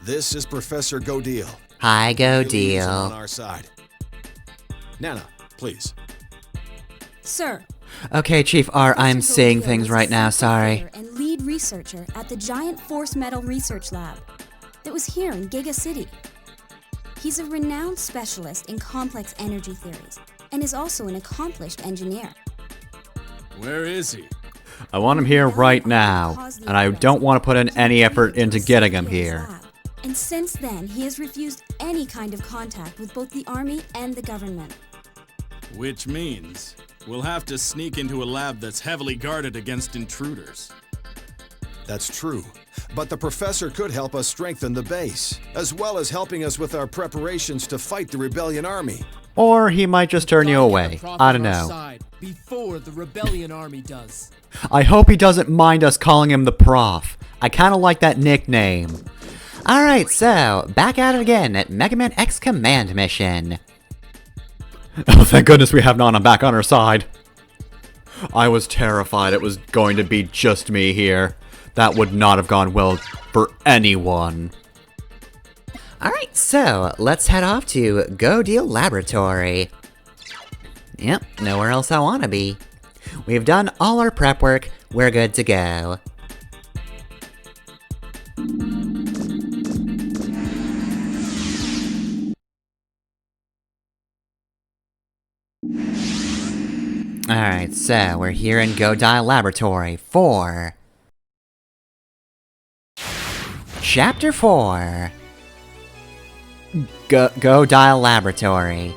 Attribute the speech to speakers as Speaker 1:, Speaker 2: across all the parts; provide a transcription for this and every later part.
Speaker 1: This is Professor Gaudile.
Speaker 2: Hi,
Speaker 1: He's on
Speaker 2: Gaudile.
Speaker 1: our side. Nana, please.
Speaker 3: Sir.
Speaker 2: Okay, Chief R, I'm
Speaker 3: Professor
Speaker 2: seeing
Speaker 3: Gaudile
Speaker 2: things
Speaker 3: was
Speaker 2: right
Speaker 3: a
Speaker 2: now,
Speaker 3: senior
Speaker 2: sorry.
Speaker 3: player and lead researcher at the giant force metal research lab that was here in Giga City. He's a renowned specialist in complex energy theories and is also an accomplished engineer.
Speaker 4: Where is he?
Speaker 2: I want him here right now, and I don't want to put in any effort into getting him here.
Speaker 3: And since then, he has refused any kind of contact with both the army and the government.
Speaker 4: Which means we'll have to sneak into a lab that's heavily guarded against intruders.
Speaker 1: That's true. But the professor could help us strengthen the base, as well as helping us with our preparations to fight the rebellion army.
Speaker 2: Or he might just turn you away. I don't know.
Speaker 5: Before the rebellion army does.
Speaker 2: I hope he doesn't mind us calling him the Prof. I kinda like that nickname. Alright, so, back at it again at Mega Man X Command Mission. Oh, thank goodness we have Nana back on our side. I was terrified it was going to be just me here. That would not have gone well for anyone. Alright, so, let's head off to Gaudile Laboratory. Yep, nowhere else I want to be. We've done all our prep work, we're good to go. Alright, so we're here in Gaudile Laboratory for Chapter 4. Gaudile Laboratory.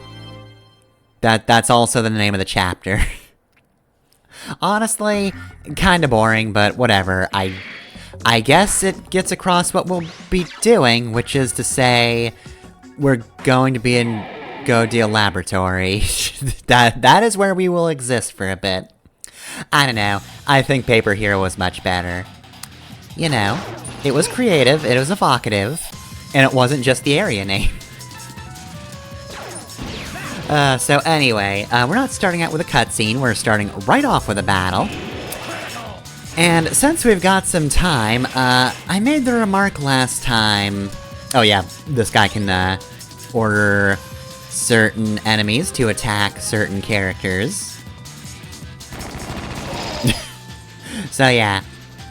Speaker 2: That's also the name of the chapter. Honestly, kinda boring, but whatever. I guess it gets across what we'll be doing, which is to say, we're going to be in Gaudile Laboratory. That is where we will exist for a bit. I don't know, I think Paper Hero was much better. You know, it was creative, it was evocative, and it wasn't just the area name. So anyway, we're not starting out with a cutscene, we're starting right off with a battle. And since we've got some time, I made the remark last time... Oh yeah, this guy can, order certain enemies to attack certain characters. So yeah,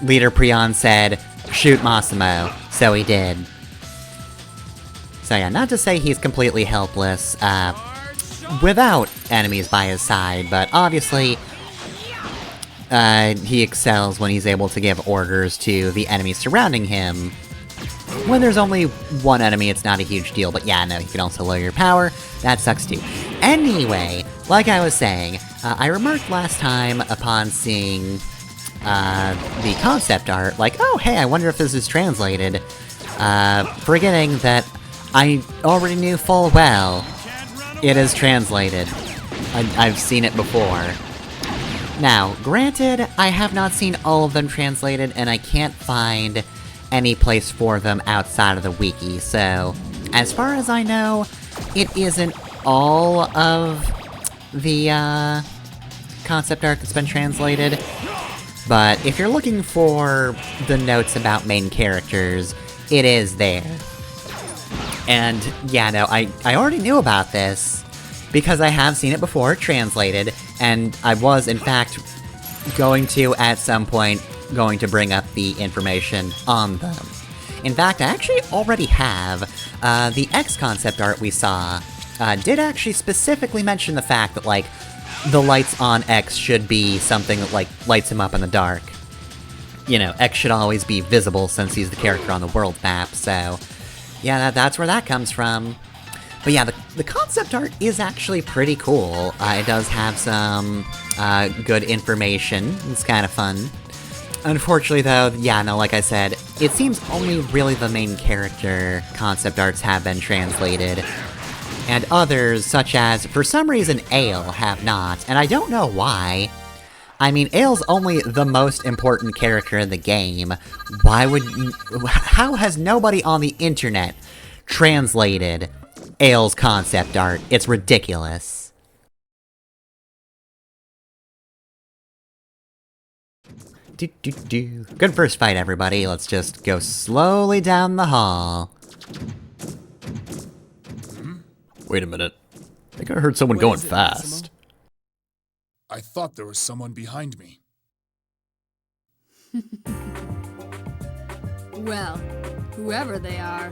Speaker 2: Leader Prion said, shoot Massimo, so he did. So yeah, not to say he's completely helpless, without enemies by his side, but obviously, he excels when he's able to give orders to the enemies surrounding him. When there's only one enemy, it's not a huge deal, but yeah, no, you can also lower your power. That sucks too. Anyway, like I was saying, I remarked last time upon seeing, the concept art, like, oh hey, I wonder if this is translated, forgetting that I already knew full well it is translated. I've seen it before. Now, granted, I have not seen all of them translated, and I can't find any place for them outside of the wiki, so as far as I know, it isn't all of the, concept art that's been translated. But if you're looking for the notes about main characters, it is there. And yeah, no, I already knew about this, because I have seen it before, translated, and I was, in fact, going to, at some point, going to bring up the information on them. In fact, I actually already have. The X concept art we saw did actually specifically mention the fact that, like, the lights on X should be something that, like, lights him up in the dark. You know, X should always be visible since he's the character on the world map, so... yeah, that's where that comes from. But yeah, the concept art is actually pretty cool. It does have some good information. It's kind of fun. Unfortunately though, yeah, no, like I said, it seems only really the main character concept arts have been translated. And others, such as, for some reason, Ale, have not, and I don't know why. I mean, Ale's only the most important character in the game. Why would... how has nobody on the internet translated Ale's concept art? It's ridiculous. Good first fight, everybody. Let's just go slowly down the hall. Wait a minute. I think I heard someone
Speaker 5: What
Speaker 2: going
Speaker 5: is it,
Speaker 2: fast.
Speaker 6: I thought there was someone behind me.
Speaker 7: Well, whoever they are,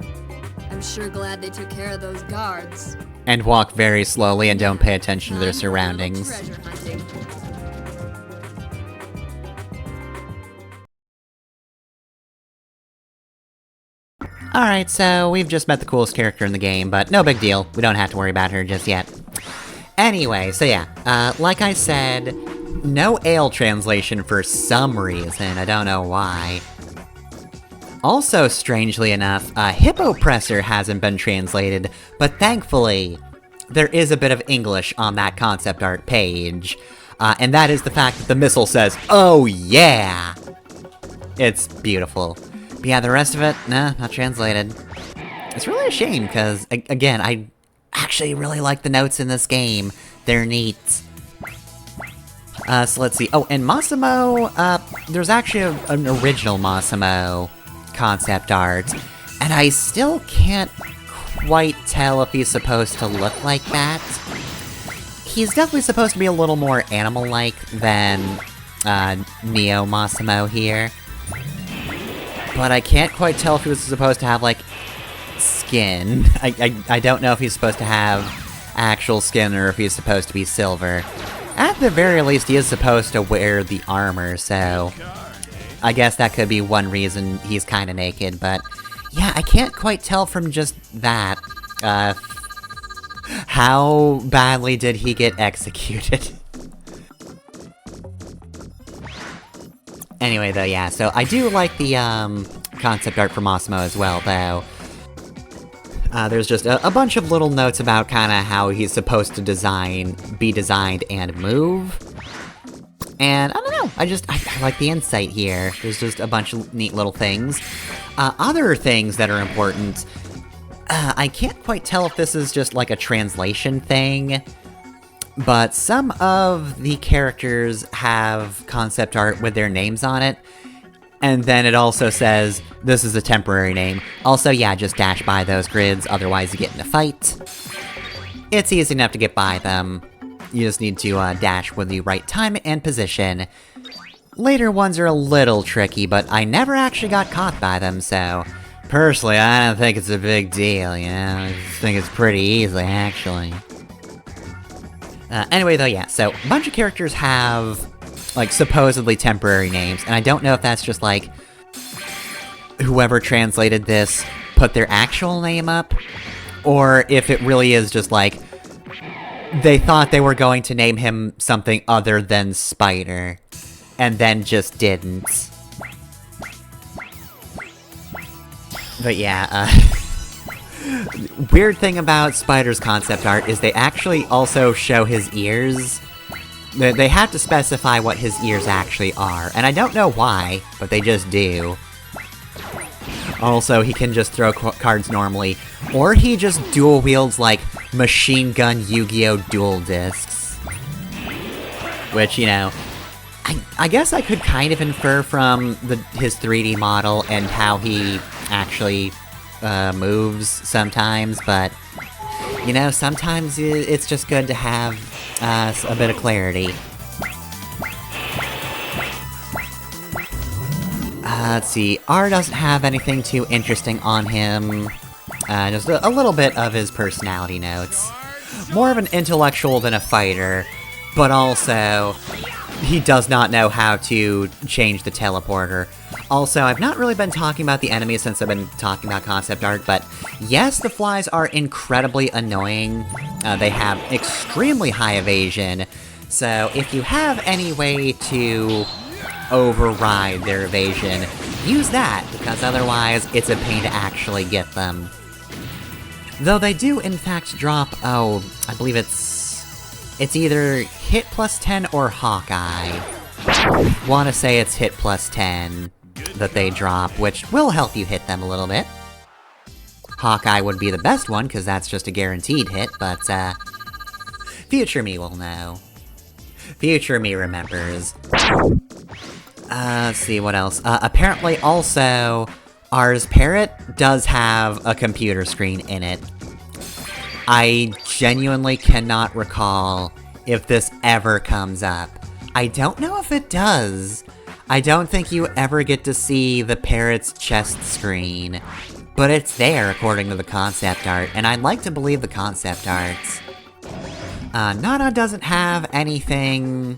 Speaker 7: I'm sure glad they took care of those guards.
Speaker 2: And walk very slowly and don't pay attention to their
Speaker 7: Time for a little
Speaker 2: surroundings.
Speaker 7: treasure hunting.
Speaker 2: Alright, so we've just met the coolest character in the game, but no big deal. We don't have to worry about her just yet. Anyway, so yeah, like I said, no ale translation for some reason, I don't know why. Also, strangely enough, Hippopressor hasn't been translated, but thankfully, there is a bit of English on that concept art page. And that is the fact that the missile says, "Oh yeah!" It's beautiful. But yeah, the rest of it, nah, not translated. It's really a shame, because, again, I actually really like the notes in this game. They're neat. So let's see. Oh, and Massimo, there's actually an original Massimo concept art, and I still can't quite tell if he's supposed to look like that. He's definitely supposed to be a little more animal-like than, Neo Massimo here. But I can't quite tell if he was supposed to have, like, skin. I don't know if he's supposed to have actual skin or if he's supposed to be silver. At the very least, he is supposed to wear the armor, so I guess that could be one reason he's kinda naked, but yeah, I can't quite tell from just that, how badly did he get executed? Anyway, though, yeah, so I do like the, concept art for Massimo as well, though. There's just a bunch of little notes about kinda how he's supposed to be designed and move. And, I don't know, I like the insight here. There's just a bunch of neat little things. Other things that are important, I can't quite tell if this is just like a translation thing, but some of the characters have concept art with their names on it, and then it also says, this is a temporary name. Also, yeah, just dash by those grids, otherwise you get in a fight. It's easy enough to get by them. You just need to dash with the right time and position. Later ones are a little tricky, but I never actually got caught by them, so personally, I don't think it's a big deal, you know? I just think it's pretty easy, actually. Anyway, though, yeah, so a bunch of characters have, like, supposedly temporary names, and I don't know if that's just, like, whoever translated this put their actual name up, or if it really is just, like, they thought they were going to name him something other than Spider, and then just didn't. But yeah, weird thing about Spider's concept art is they actually also show his ears. They have to specify what his ears actually are, and I don't know why, but they just do. Also, he can just throw cards normally, or he just dual wields like Machine Gun Yu-Gi-Oh! Dual Discs. Which, you know, I guess I could kind of infer from his 3D model and how he actually moves sometimes, but, you know, sometimes it's just good to have a bit of clarity. Let's see, R doesn't have anything too interesting on him. Just a little bit of his personality notes. More of an intellectual than a fighter, but also, he does not know how to change the teleporter. Also, I've not really been talking about the enemies since I've been talking about concept art, but yes, the flies are incredibly annoying. They have extremely high evasion, so if you have any way to override their evasion, use that, because otherwise it's a pain to actually get them. Though they do in fact drop, I believe it's either hit plus 10 or Hawkeye. Wanna say it's hit plus 10 that they drop, which will help you hit them a little bit. Hawkeye would be the best one, because that's just a guaranteed hit, but, future me will know. Future me remembers. Let's see, what else? Apparently also, R's parrot does have a computer screen in it. I genuinely cannot recall if this ever comes up. I don't know if it does. I don't think you ever get to see the parrot's chest screen, but it's there according to the concept art, and I'd like to believe the concept arts. Nana doesn't have anything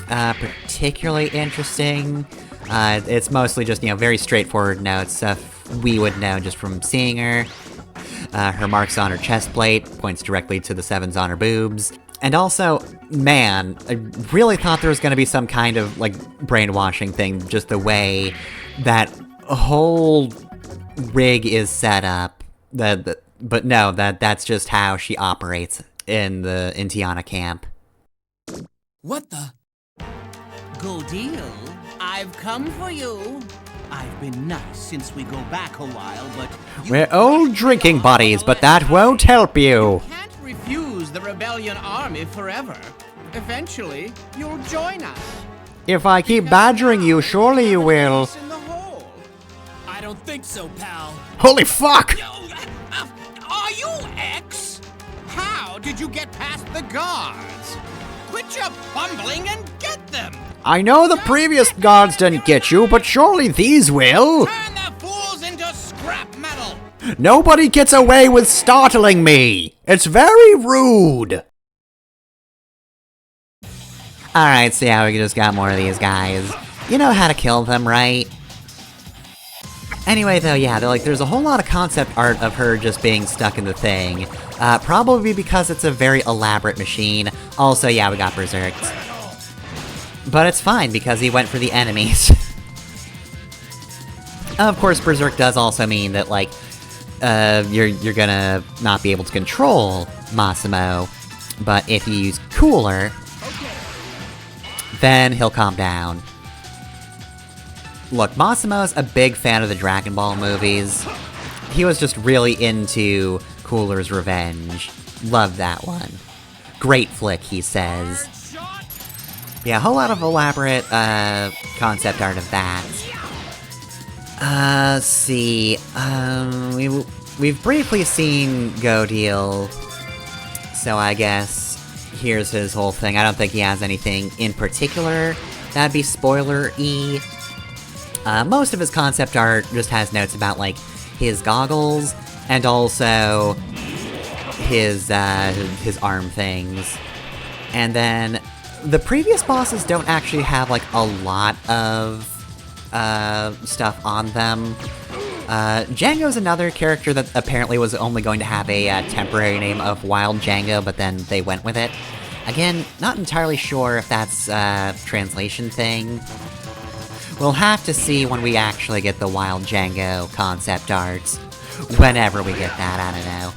Speaker 2: particularly interesting. It's mostly just, very straightforward notes, stuff we would know just from seeing her. Her marks on her chest plate points directly to the 7s on her boobs. And also, man, I really thought there was gonna be some kind of, brainwashing thing, just the way that whole rig is set up. But no, that's just how she operates in Tiana camp.
Speaker 5: What the?
Speaker 8: Gaudile, I've come for you. I've been nice since we go back a while, but...
Speaker 2: We're old drinking buddies, but that won't help you.
Speaker 8: Can't refuse the rebellion army forever. Eventually, you'll join us.
Speaker 2: If I keep badgering you, surely you will.
Speaker 8: In the hole.
Speaker 5: I don't think so, pal.
Speaker 2: Holy fuck!
Speaker 8: Are you X? How did you get past the guards? Quit your bumbling and get them!
Speaker 2: I know the previous guards didn't get you, but surely these will!
Speaker 8: Turn the fools into scrap metal!
Speaker 2: Nobody gets away with startling me! It's very rude! Alright, so yeah, we just got more of these guys. You know how to kill them, right? Anyway, though, yeah, there's a whole lot of concept art of her just being stuck in the thing. Probably because it's a very elaborate machine. Also, yeah, we got berserks. But it's fine, because he went for the enemies. Of course, berserk does also mean that, you're gonna not be able to control Massimo. But if you use Cooler, then he'll calm down. Look, Massimo's a big fan of the Dragon Ball movies. He was just really into Cooler's Revenge. Love that one. Great flick, he says. Yeah, a whole lot of elaborate, concept art of that. Let's see, we've briefly seen Gaudile, so I guess here's his whole thing. I don't think he has anything in particular that'd be spoiler-y. Most of his concept art just has notes about, his goggles, and also his arm things. And then, the previous bosses don't actually have, a lot of, stuff on them. Django's another character that apparently was only going to have a, temporary name of Wild Django, but then they went with it. Again, not entirely sure if that's a translation thing. We'll have to see when we actually get the Wild Django concept arts. Whenever we get that, I don't know.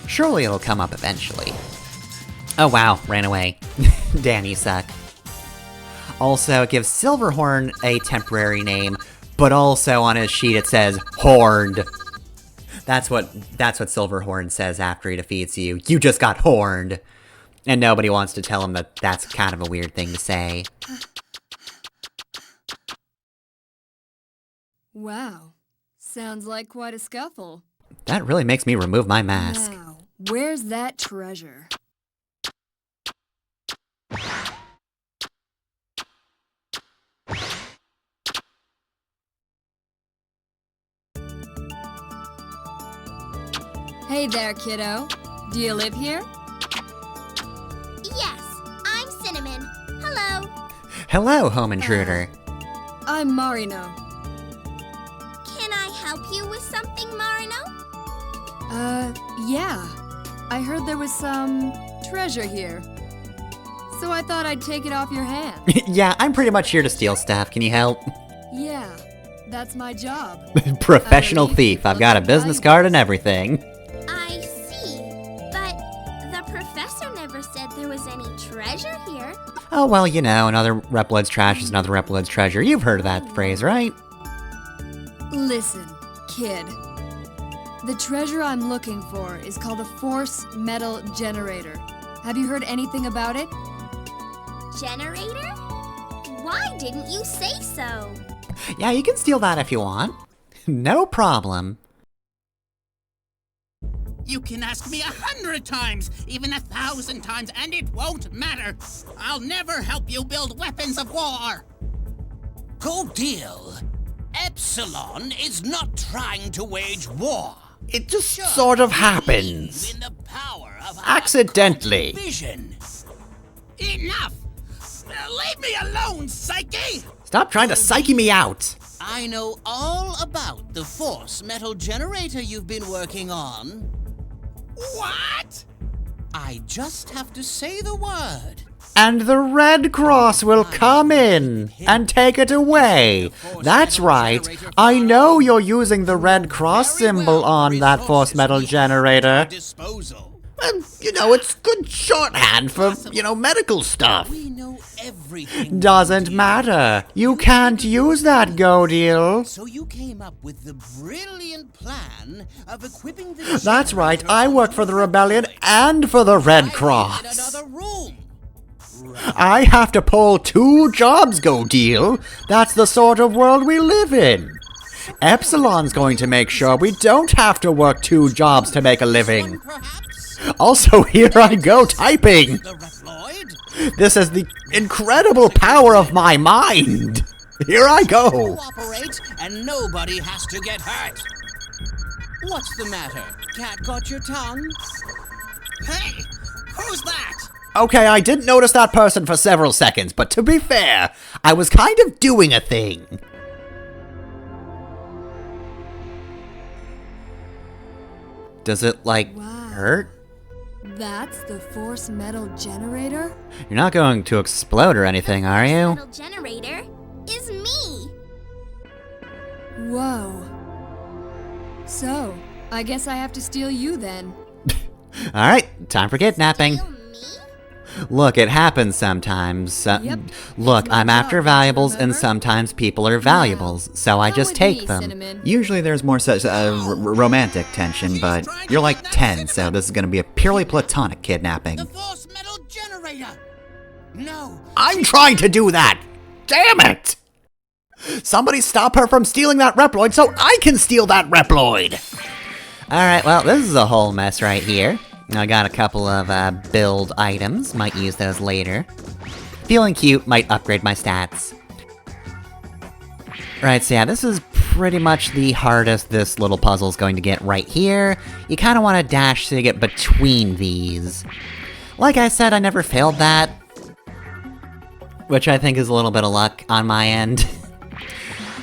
Speaker 2: Surely it'll come up eventually. Oh wow, ran away. Damn, you suck. Also, it gives Silverhorn a temporary name, but also on his sheet it says, Horned. That's what Silverhorn says after he defeats you. You just got horned. And nobody wants to tell him that that's kind of a weird thing to say.
Speaker 7: Wow. Sounds like quite a scuffle.
Speaker 2: That really makes me remove my mask.
Speaker 7: Now, where's that treasure? Hey there, kiddo. Do you live here?
Speaker 9: Yes, I'm Cinnamon. Hello.
Speaker 2: Hello, home intruder.
Speaker 7: I'm Marino.
Speaker 9: Can I help you with something, Marino?
Speaker 7: Yeah. I heard there was some treasure here. So I thought I'd take it off your hand.
Speaker 2: Yeah, I'm pretty much here to steal stuff. Can you help?
Speaker 7: Yeah, that's my job.
Speaker 2: Professional thief. I've got a business card and everything.
Speaker 9: I see. But the professor never said there was any treasure here.
Speaker 2: Oh, well, you know, another Reploid's trash is another Reploid's treasure. You've heard of that phrase, right?
Speaker 7: Listen, kid. The treasure I'm looking for is called a Force Metal Generator. Have you heard anything about it?
Speaker 9: Generator? Why didn't you say so?
Speaker 2: Yeah, you can steal that if you want. No problem.
Speaker 8: You can ask me 100 times, even 1,000 times, and it won't matter. I'll never help you build weapons of war. Gaudile, Epsilon is not trying to wage war.
Speaker 2: It just sort of happens.
Speaker 8: In the power of
Speaker 2: Accidentally.
Speaker 8: vision. Enough! Leave me alone, Psyche!
Speaker 2: Stop trying to psyche me out.
Speaker 8: I know all about the force metal generator you've been working on. What? I just have to say the word.
Speaker 2: And the Red Cross will come in and take it away. That's right. I know you're using the Red Cross symbol on that force metal generator.
Speaker 8: Disposal.
Speaker 2: And, it's good shorthand for, medical stuff.
Speaker 8: We know everything.
Speaker 2: Doesn't matter. You can't use that, Gaudile.
Speaker 8: So you came up with the brilliant plan of equipping the
Speaker 2: That's right. I work for the Rebellion and for the Red Cross.
Speaker 8: in another room.
Speaker 2: I have to pull 2 jobs, Gaudile. That's the sort of world we live in. Epsilon's going to make sure we don't have to work 2 jobs to make a living.
Speaker 8: Perhaps
Speaker 2: Also, here I go typing.
Speaker 8: the Reploid.
Speaker 2: This is the incredible power of my mind. Here I go.
Speaker 8: Cooperate, and nobody has to get hurt. What's the matter? Cat got your tongue? Hey, who's that?
Speaker 2: Okay, I didn't notice that person for several seconds, but to be fair, I was kind of doing a thing. Does it, hurt?
Speaker 7: That's the force metal generator?
Speaker 2: You're not going to explode or anything, are you?
Speaker 9: Metal generator is me.
Speaker 7: Whoa. So, I guess I have to steal you then.
Speaker 2: Alright, time for kidnapping.
Speaker 9: Kill me?
Speaker 2: Look, it happens sometimes.
Speaker 7: Yep.
Speaker 2: Look,
Speaker 7: It's my
Speaker 2: I'm after
Speaker 7: job,
Speaker 2: valuables, and
Speaker 7: remember?
Speaker 2: sometimes people are valuables, so I
Speaker 7: Come
Speaker 2: just
Speaker 7: with
Speaker 2: take
Speaker 7: me,
Speaker 2: them.
Speaker 7: Cinnamon.
Speaker 2: Usually there's more such romantic tension, but you're like 10, so this is gonna be a purely platonic kidnapping.
Speaker 8: The force metal generator. No.
Speaker 2: I'm trying to do that! Damn it! Somebody stop her from stealing that Reploid so I can steal that Reploid! Alright, well, this is a whole mess right here. I got a couple of build items, might use those later. Feeling cute, might upgrade my stats. Right, so yeah, this is pretty much the hardest this little puzzle's going to get right here. You kinda wanna dash to get between these. Like I said, I never failed that. Which I think is a little bit of luck on my end.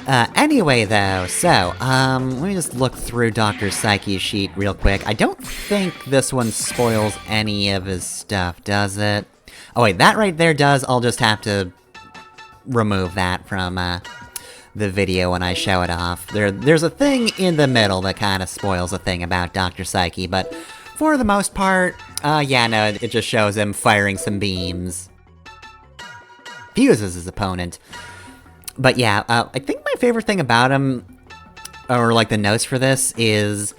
Speaker 2: Anyway though, so, let me just look through Dr. Psyche's sheet real quick. I don't think this one spoils any of his stuff, does it? Oh wait, that right there does. I'll just have to remove that from, the video when I show it off. There's a thing in the middle that kinda spoils a thing about Dr. Psyche, but for the most part, yeah, no, it just shows him firing some beams. Fuses his opponent. But yeah, I think my favorite thing about him, or the notes for this, is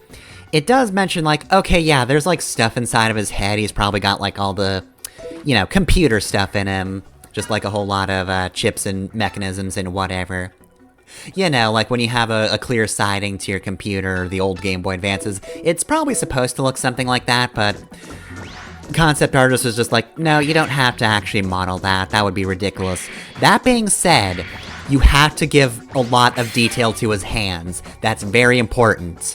Speaker 2: it does mention okay, yeah, there's stuff inside of his head. He's probably got all the, computer stuff in him. Just a whole lot of chips and mechanisms and whatever. When you have a clear siding to your computer, the old Game Boy Advances, it's probably supposed to look something like that, but concept artist was just no, you don't have to actually model that. That would be ridiculous. That being said, you have to give a lot of detail to his hands. That's very important.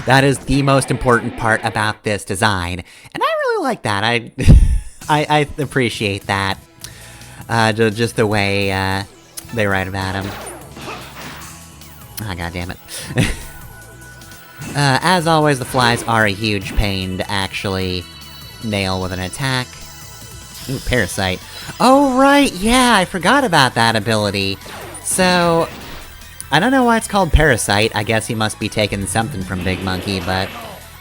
Speaker 2: That is the most important part about this design, and I really like that. I appreciate that. Just the way they write about him. Ah, goddammit. As always, the flies are a huge pain to actually nail with an attack. Ooh, Parasite. Oh, right, yeah, I forgot about that ability. So, I don't know why it's called Parasite. I guess he must be taking something from Big Monkey, but...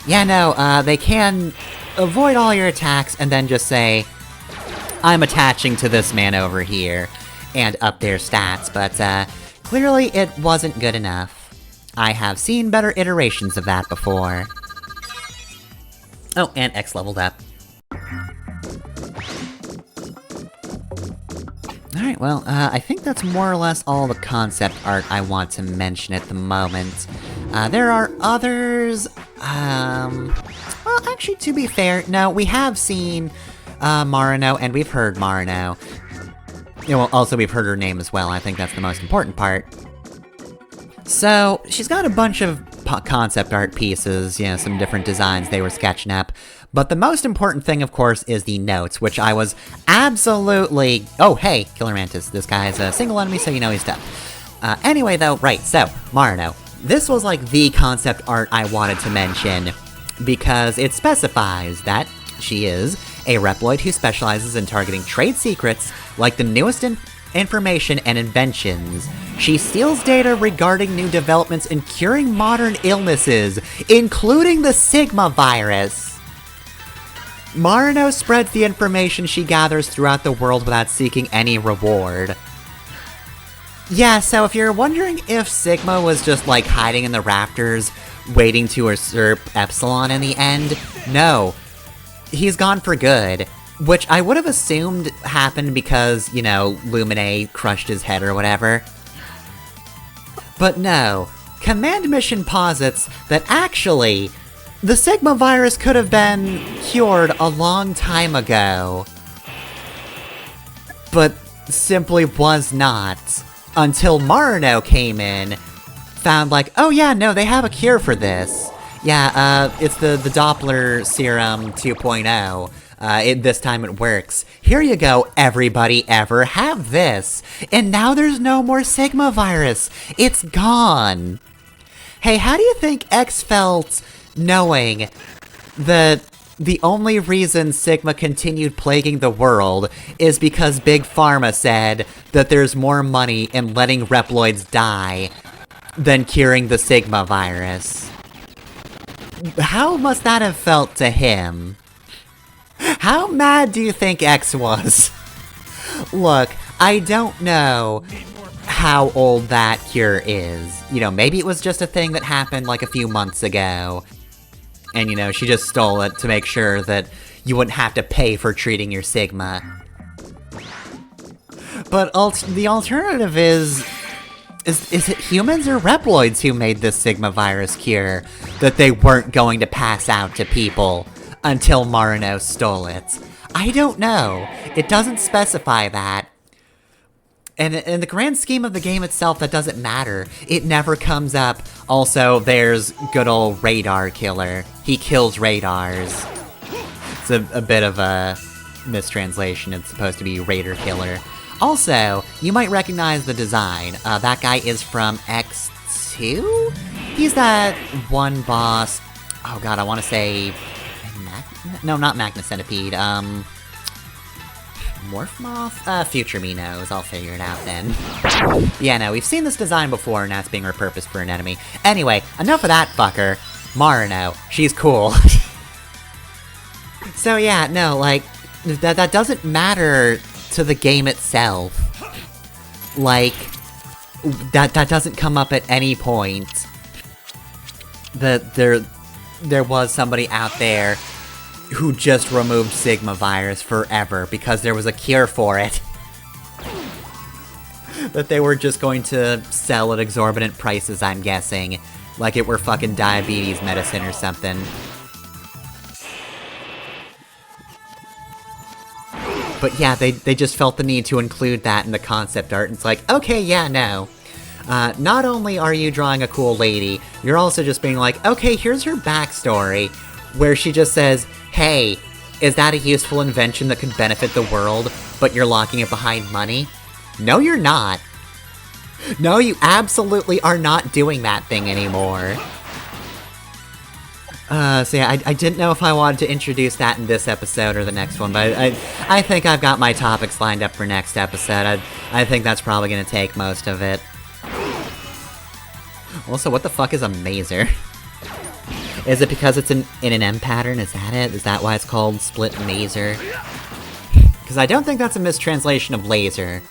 Speaker 2: yeah, no, they can avoid all your attacks and then just say, I'm attaching to this man over here, and up their stats, but, clearly it wasn't good enough. I have seen better iterations of that before. Oh, and X leveled up. Alright, well, I think that's more or less all the concept art I want to mention at the moment. There are others Well, actually, to be fair, no, we have seen, Marino, and we've heard Marino. Yeah, well, also we've heard her name as well, I think that's the most important part. So, she's got a bunch of concept art pieces, you know, some different designs they were sketching up. But the most important thing, of course, is the notes, which I was absolutely... Oh, hey, Killer Mantis, this guy's a single enemy, so you know he's tough. Anyway, though, right, so, Marino. This was, like, the concept art I wanted to mention, because it specifies that she is a Reploid who specializes in targeting trade secrets, like the newest information and inventions. She steals data regarding new developments in curing modern illnesses, including the Sigma virus. Marino spreads the information she gathers throughout the world without seeking any reward. Yeah, so if you're wondering if Sigma was just, like, hiding in the rafters, waiting to usurp Epsilon in the end, no. He's gone for good, which I would have assumed happened because, you know, Lumine crushed his head or whatever. But no, Command Mission posits that actually, the Sigma virus could have been cured a long time ago. But simply was not. Until Marino came in, found like, oh yeah, no, they have a cure for this. Yeah, it's the Doppler Serum 2.0. This time it works. Here you go, everybody ever, have this. And now there's no more Sigma virus. It's gone. Hey, how do you think X felt knowing that the only reason Sigma continued plaguing the world is because Big Pharma said that there's more money in letting Reploids die than curing the Sigma virus? How must that have felt to him? How mad do you think X was? Look, I don't know how old that cure is. You know, maybe it was just a thing that happened like a few months ago. And, you know, she just stole it to make sure that you wouldn't have to pay for treating your Sigma. But the alternative is it humans or Reploids who made this Sigma virus cure that they weren't going to pass out to people until Marino stole it? I don't know. It doesn't specify that. And in the grand scheme of the game itself, that doesn't matter. It never comes up. Also, there's good old Radar Killer. He kills radars. It's a bit of a mistranslation. It's supposed to be Raider Killer. Also, you might recognize the design. That guy is from X2? He's that one boss... Oh god, I want to say... No, not Magna Centipede. Morphmoth? Future me knows. I'll figure it out then. Yeah, no, we've seen this design before, and now it's being repurposed for an enemy. Anyway, enough of that fucker. Marino. She's cool. So yeah, no, like, that doesn't matter to the game itself. Like, that doesn't come up at any point. That there was somebody out there who just removed Sigma virus forever because there was a cure for it. That they were just going to sell at exorbitant prices, I'm guessing. Like it were fucking diabetes medicine or something. But yeah, they just felt the need to include that in the concept art, and it's like, okay, yeah, no. Not only are you drawing a cool lady, you're also just being like, okay, here's her backstory, where she just says, hey, is that a useful invention that could benefit the world, but you're locking it behind money? No, you're not. No, you absolutely are not doing that thing anymore. So yeah, I didn't know if I wanted to introduce that in this episode or the next one, but I think I've got my topics lined up for next episode. I think that's probably gonna take most of it. Also, what the fuck is a mazer? Is it because it's in an M pattern? Is that it? Is that why it's called Split Mazer? Because I don't think that's a mistranslation of laser.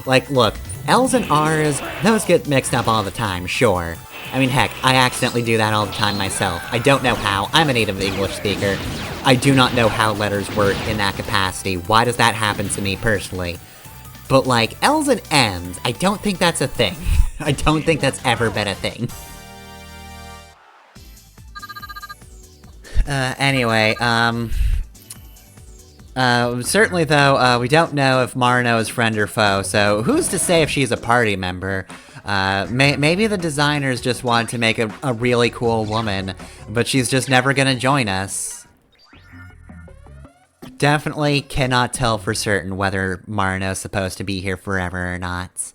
Speaker 2: Like, look, L's and R's, those get mixed up all the time, sure. I mean, heck, I accidentally do that all the time myself. I don't know how. I'm a native English speaker. I do not know how letters work in that capacity. Why does that happen to me personally? But, like, L's and M's, I don't think that's a thing. I don't think that's ever been a thing. Certainly though, we don't know if Marno is friend or foe, so who's to say if she's a party member? Maybe the designers just wanted to make a really cool woman, but she's just never gonna join us. Definitely cannot tell for certain whether Marno's supposed to be here forever or not.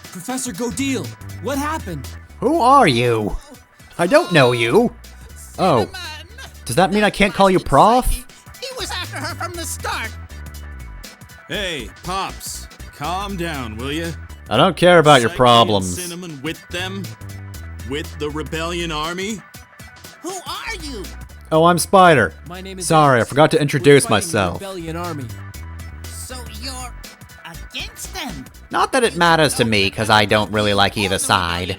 Speaker 5: Professor Gaudile, what happened?
Speaker 2: Who are you? I don't know you. Oh, does that mean I can't call you Prof?
Speaker 8: He was after her from the start.
Speaker 4: Hey, Pops, calm down, will ya?
Speaker 2: I don't care about your
Speaker 4: Psyche
Speaker 2: problems.
Speaker 4: and Cinnamon with them? With the Rebellion Army?
Speaker 8: Who are you?
Speaker 2: Oh, I'm Spider.
Speaker 5: My name is
Speaker 2: Sorry, I
Speaker 5: Alex.
Speaker 2: forgot to
Speaker 5: We're
Speaker 2: introduce
Speaker 5: fighting the
Speaker 2: myself.
Speaker 5: Rebellion Army.
Speaker 8: So you're against them?
Speaker 2: Not that it matters to me, because I don't really like either side.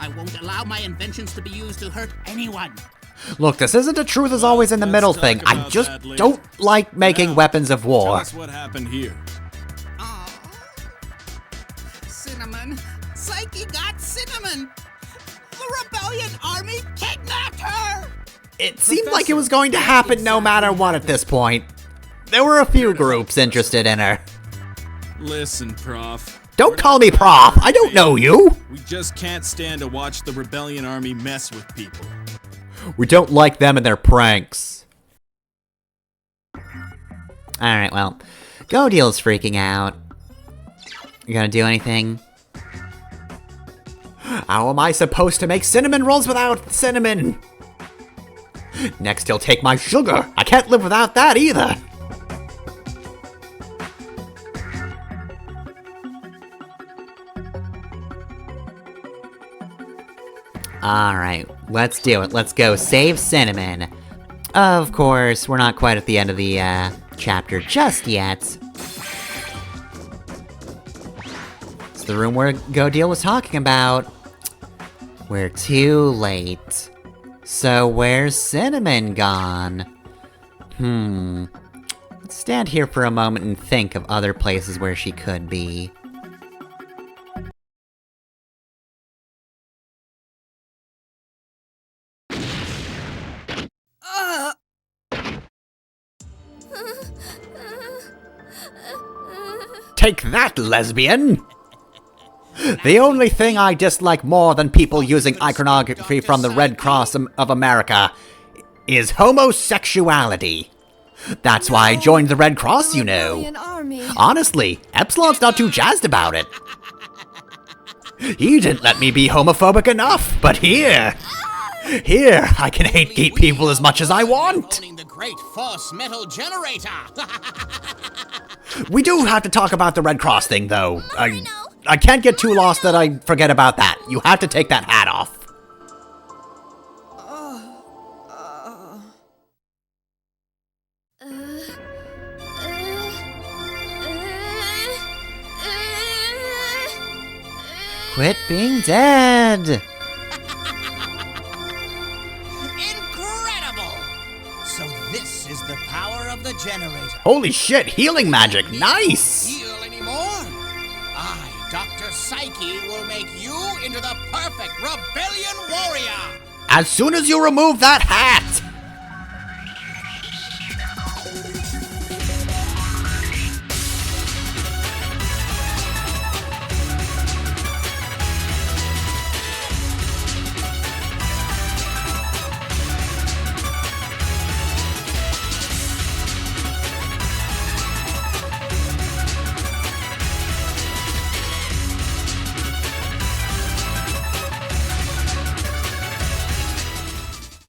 Speaker 8: I won't allow my inventions to be used to hurt anyone.
Speaker 2: Look, this isn't a truth is always in the
Speaker 4: Let's
Speaker 2: middle
Speaker 4: talk
Speaker 2: thing. I
Speaker 4: about
Speaker 2: just
Speaker 4: that later.
Speaker 2: don't like making
Speaker 4: Now,
Speaker 2: weapons of
Speaker 4: Tell
Speaker 2: war.
Speaker 4: us what happened here.
Speaker 8: Oh, Cinnamon. Psyche got Cinnamon. The Rebellion Army kidnapped her.
Speaker 2: It seemed like it was going to happen no matter what at this point. There were a few groups interested in her.
Speaker 4: Listen, Prof.
Speaker 2: Don't call me Prof, I don't know you!
Speaker 4: We just can't stand to watch the Rebellion Army mess with people.
Speaker 2: We don't like them and their pranks. Alright, well, Gaudile's freaking out. You gonna do anything? How am I supposed to make cinnamon rolls without cinnamon? Next he'll take my sugar. I can't live without that either. Alright, let's do it. Let's go save Cinnamon. Of course, we're not quite at the end of the, chapter just yet. It's the room where Gaudile was talking about. We're too late. So where's Cinnamon gone? Let's stand here for a moment and think of other places where she could be. Take that, lesbian! The only thing I dislike more than people using iconography from the Red Cross of America is homosexuality. That's why I joined the Red Cross, you know. Honestly, Epsilon's not too jazzed about it. He didn't let me be homophobic enough, but here I can hate gay people as much as I want.
Speaker 8: Owning the great force metal generator.
Speaker 2: We do have to talk about the Red Cross thing, though. I can't get too lost that I forget about that. You have to take that hat off. Quit being dead!
Speaker 8: Incredible! So this is the power of the generator.
Speaker 2: Holy shit, healing magic, nice!
Speaker 8: Heal anymore? I, Dr. Psyche, will make you into the perfect rebellion warrior!
Speaker 2: As soon as you remove that hat!